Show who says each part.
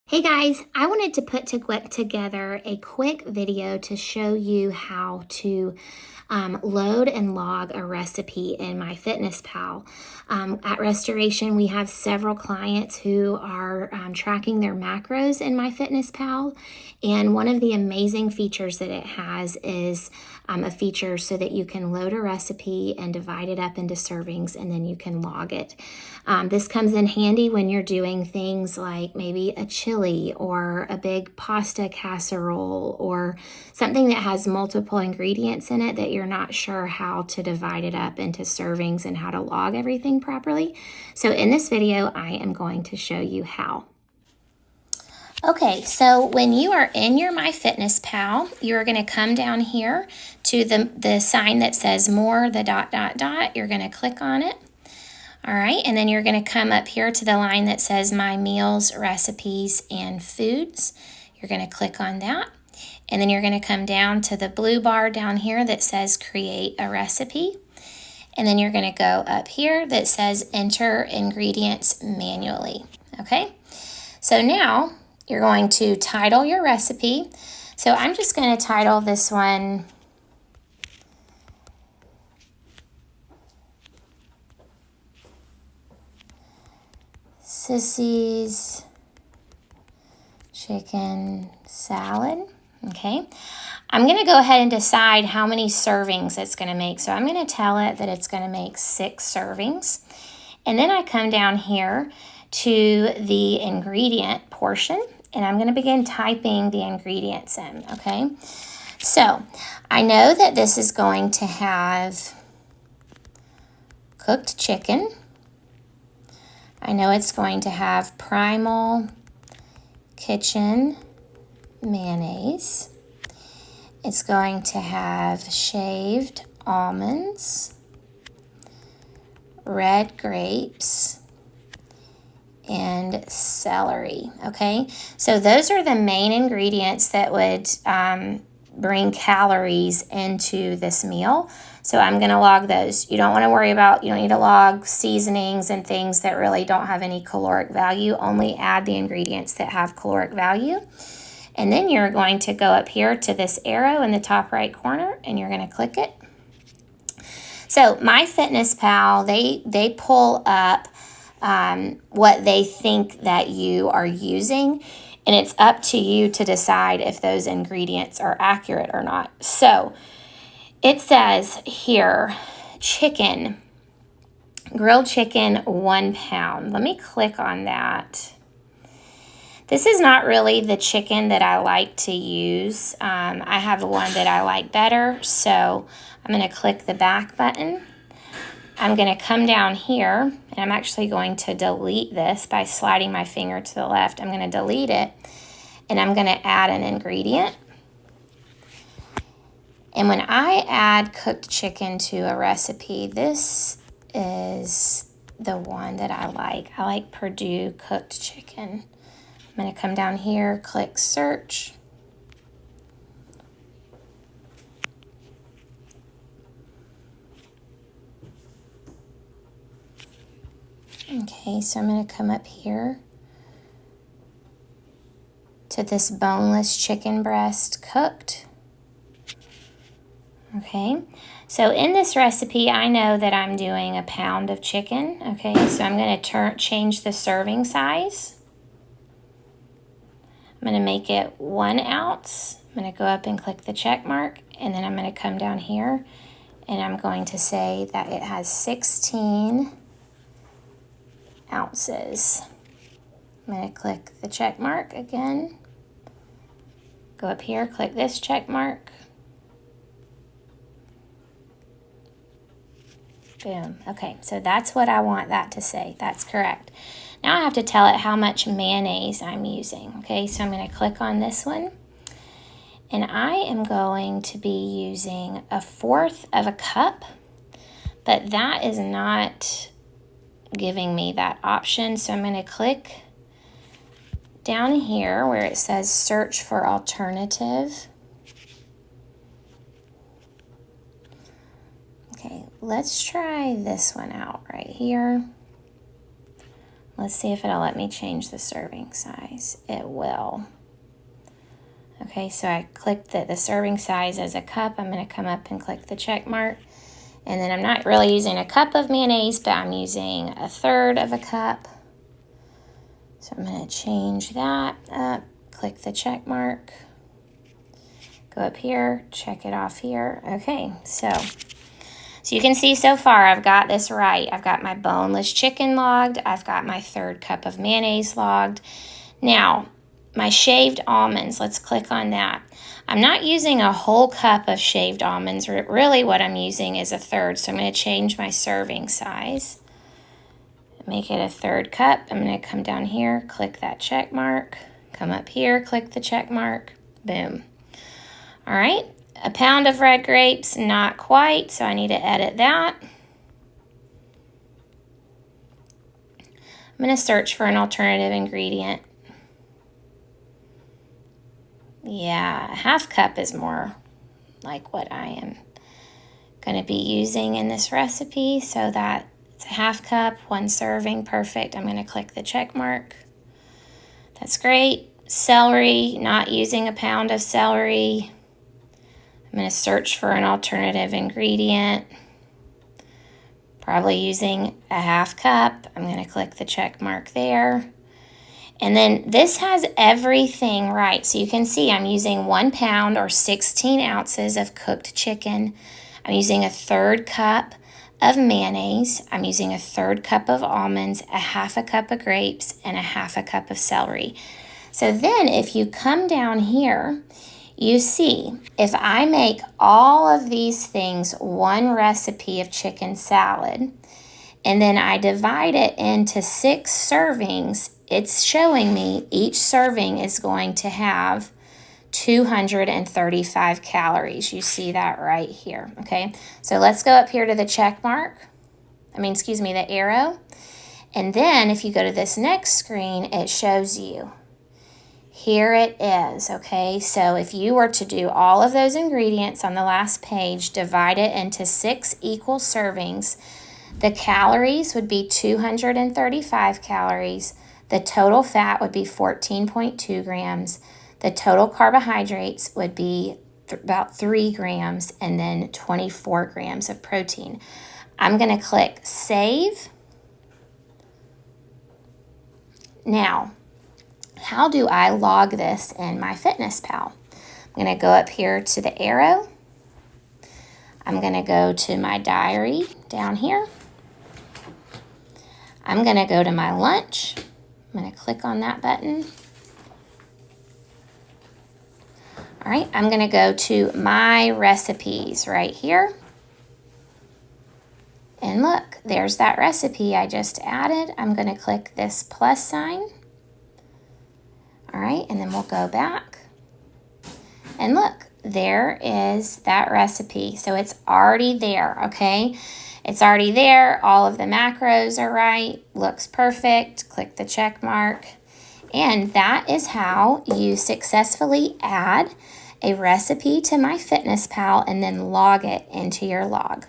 Speaker 1: Hey guys, I wanted to put together a quick video to show you how to load and log a recipe in MyFitnessPal. At Restoration, we have several clients who are tracking their macros in MyFitnessPal, and one of the amazing features that it has is a feature so that you can load a recipe and divide it up into servings, and then you can log it. This comes in handy when you're doing things like maybe a chili or a big pasta casserole or something that has multiple ingredients in it that you're not sure how to divide it up into servings and how to log everything properly. So in this video, I am going to show you how. Okay, so when you are in your MyFitnessPal, you're going to come down here to the sign that says more, the ... You're going to click on it. All right, and then you're going to come up here to the line that says My Meals, Recipes, and Foods. You're going to click on that. And then you're going to come down to the blue bar down here that says Create a Recipe. And then you're going to go up here that says Enter Ingredients Manually. Okay, so now you're going to title your recipe. So I'm just going to title this one Sissy's Chicken Salad. Okay, I'm going to go ahead and decide how many servings it's going to make. So I'm going to tell it that it's going to make 6 servings. And then I come down here to the ingredient portion, and I'm going to begin typing the ingredients in. Okay, so I know that this is going to have cooked chicken. I know it's going to have Primal Kitchen mayonnaise. It's going to have shaved almonds, red grapes, and celery. Okay, so those are the main ingredients that would bring calories into this meal. So I'm going to log those. You don't want to worry about, you don't need to log seasonings and things that really don't have any caloric value. Only add the ingredients that have caloric value. And then you're going to go up here to this arrow in the top right corner, and you're going to click it. So MyFitnessPal, they pull up what they think that you are using, and it's up to you to decide if those ingredients are accurate or not. So it says here, chicken, grilled chicken, 1 pound. Let me click on that. This is not really the chicken that I like to use. I have one that I like better, so I'm going to click the back button. I'm going to come down here, and I'm actually going to delete this by sliding my finger to the left. I'm going to delete it, and I'm going to add an ingredient. And when I add cooked chicken to a recipe, this is the one that I like. I like Purdue cooked chicken. I'm going to come down here, click search. Okay, so I'm going to come up here to this boneless chicken breast cooked. Okay, so in this recipe, I know that I'm doing 1 pound of chicken. Okay, so I'm going to change the serving size. I'm going to make it 1 ounce. I'm going to go up and click the check mark, and then I'm going to come down here, and I'm going to say that it has 16 ounces. I'm going to click the check mark again. Go up here, click this check mark. Boom. Okay, so that's what I want that to say. That's correct. Now I have to tell it how much mayonnaise I'm using. Okay, so I'm going to click on this one. And I am going to be using 1/4 cup, but that is not giving me that option. So I'm going to click down here where it says search for alternative. Okay, let's try this one out right here. Let's see if it'll let me change the serving size. It will. Okay, so I clicked the serving size as a cup. I'm going to come up and click the check mark. And then I'm not really using a cup of mayonnaise, but I'm using 1/3 of a cup. So I'm going to change that up, click the check mark, go up here, check it off here. Okay, so you can see so far I've got this right. I've got my boneless chicken logged. I've got my 1/3 cup of mayonnaise logged. Now, my shaved almonds, let's click on that. I'm not using a whole cup of shaved almonds. Really what I'm using is 1/3. So I'm going to change my serving size. Make it 1/3 cup. I'm going to come down here, click that check mark, come up here, click the check mark, boom. All right, 1 pound of red grapes, not quite, so I need to edit that. I'm going to search for an alternative ingredient. Yeah, 1/2 cup is more like what I am going to be using in this recipe, so that it's 1/2 cup, 1 serving, perfect. I'm going to click the check mark. That's great. Celery, not using 1 pound of celery. I'm going to search for an alternative ingredient. Probably using 1/2 cup. I'm going to click the check mark there. And then this has everything right. So you can see I'm using 1 pound or 16 ounces of cooked chicken. I'm using 1/3 cup of mayonnaise. I'm using 1/3 cup of almonds, 1/2 cup of grapes, and 1/2 cup of celery. So then if you come down here, you see if I make all of these things one recipe of chicken salad, and then I divide it into 6 servings, it's showing me each serving is going to have 235 calories. You see that right here, okay? So let's go up here to the check mark. The arrow. And then if you go to this next screen, it shows you. Here it is, okay? So if you were to do all of those ingredients on the last page, divide it into 6 equal servings, the calories would be 235 calories. The total fat would be 14.2 grams. The total carbohydrates would be about 3 grams, and then 24 grams of protein. I'm going to click Save. Now, how do I log this in MyFitnessPal? I'm going to go up here to the arrow. I'm going to go to my diary down here. I'm going to go to my lunch. I'm going to click on that button. All right, I'm going to go to my recipes right here. And look, there's that recipe I just added. I'm going to click this plus sign. All right, and then we'll go back. And look, there is that recipe. So it's already there, okay? It's already there. All of the macros are right. Looks perfect. Click the check mark. And that is how you successfully add a recipe to MyFitnessPal and then log it into your log.